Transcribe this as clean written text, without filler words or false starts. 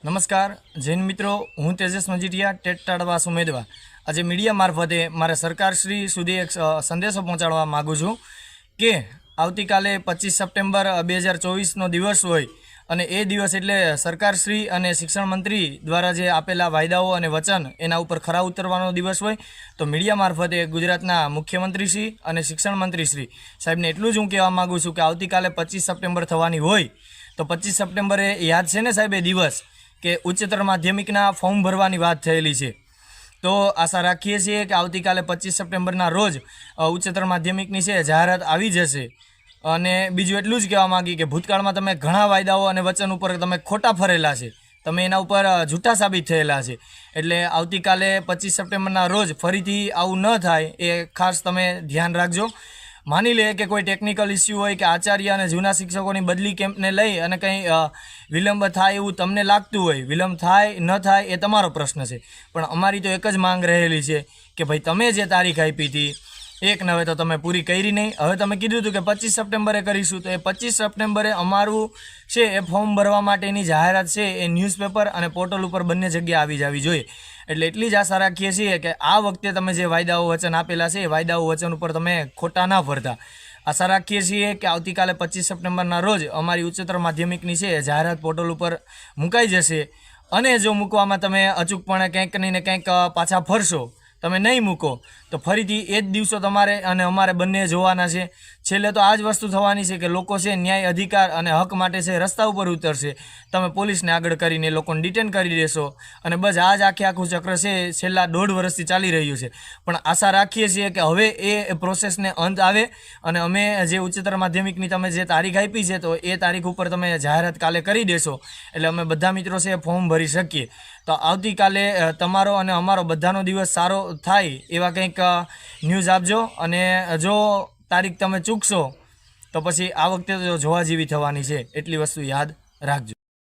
નમસ્કાર જૈન મિત્રો, હું તેજસ મજીઠિયા, ટેટ તાળવાસ ઉમેદવાર આજે મીડિયા મારફતે મારે સરકારશ્રી સુધી એક સંદેશો પહોંચાડવા માગું છું કે આવતીકાલે 25 સપ્ટેમ્બર 2024નો દિવસ હોય અને એ દિવસ એટલે સરકારશ્રી અને શિક્ષણ મંત્રી દ્વારા જે આપેલા વાયદાઓ અને વચન એના ઉપર ખરા ઉતરવાનો દિવસ હોય તો મીડિયા મારફતે ગુજરાતના મુખ્યમંત્રીશ્રી અને શિક્ષણ મંત્રીશ્રી સાહેબને એટલું જ હું કહેવા માગું છું કે આવતીકાલે 25 સપ્ટેમ્બર થવાની હોય તો 25 સપ્ટેમ્બરે યાદ છે ને સાહેબ એ દિવસ કે ઉચ્ચતર માધ્યમિકના ફોર્મ ભરવાની વાત થયેલી છે। તો આશા રાખીએ છીએ કે આવતીકાલે 25 સપ્ટેમ્બરના રોજ ઉચ્ચતર માધ્યમિકની છે જાહેરાત આવી જશે। અને બીજું એટલું જ કહેવા માંગી કે ભૂતકાળમાં તમે ઘણા વાયદાઓ અને વચન ઉપર તમે ખોટા ફરેલા છે, તમે એના ઉપર જૂઠા સાબિત થયેલા છે, એટલે આવતીકાલે 25 સપ્ટેમ્બરના રોજ ફરીથી આવું ન થાય એ ખાસ તમે ધ્યાન રાખજો। માની લે કે કોઈ ટેકનિકલ ઇસ્યુ હોય કે આચાર્ય અને જૂના શિક્ષકોની બદલી કેમ્પને લઈ અને કંઈ વિલંબ થાય એવું તમને લાગતું હોય, વિલંબ થાય ન થાય એ તમારો પ્રશ્ન છે, પણ અમારી તો એક જ માંગ રહેલી છે કે ભાઈ તમે જે તારીખ આપી હતી એક નવે તો તમે પૂરી કરી નહીં। હવે તમે કીધું હતું કે 25 સપ્ટેમ્બરે કરીશું, તો એ 25 સપ્ટેમ્બરે અમારું છે એ ફોર્મ ભરવા માટેની જાહેરાત છે એ ન્યૂઝપેપર અને પોર્ટલ ઉપર બંને જગ્યાએ આવી જવી જોઈએ। એટલે એટલી જ આશા રાખીએ છીએ કે આ વખતે તમે જે વાયદાઓ વચન આપેલા છે એ વાયદાઓ વચન ઉપર તમે ખોટા ના ફરતા। આશા રાખીએ છીએ કે આવતીકાલે 25 સપ્ટેમ્બરના રોજ અમારી ઉચ્ચતર માધ્યમિકની છે જાહેરાત પોર્ટલ ઉપર મુકાઈ જશે અને જો મૂકવામાં તમે અચૂકપણે કંઈક નહીં ને કંઈક પાછા ફરશો, તમે નહીં મૂકો તો ફરીથી એ જ દિવસો તમારે અને અમારે બંને જોવાના છે। છેલ્લે તો આ જ વસ્તુ થવાની છે કે લોકો છે ન્યાય અધિકાર અને હક માટે છે રસ્તા ઉપર ઉતરશે, તમે પોલીસને આગળ કરીને લોકોને ડિટેન કરી દેશો અને બસ આ જ આખું ચક્ર છે છેલ્લા 1.5 વર્ષથી ચાલી રહ્યું છે। પણ આશા રાખીએ છીએ કે હવે એ પ્રોસેસને અંત આવે અને અમે જે ઉચ્ચતર માધ્યમિકની તમે જે તારીખ આપી છે તો એ તારીખ ઉપર તમે જાહેરાત કાલે કરી દેશો એટલે અમે બધા મિત્રો છે ફોર્મ ભરી શકીએ। તો આવતીકાલે તમારો અને અમારો બધાનો દિવસ સારો થાય એવા કંઈક ન્યૂઝ આપજો અને જો તારીખ તમે ચૂકશો તો પછી આ વખતે તો જોવા જેવી થવાની છે, એટલી વસ્તુ યાદ રાખજો।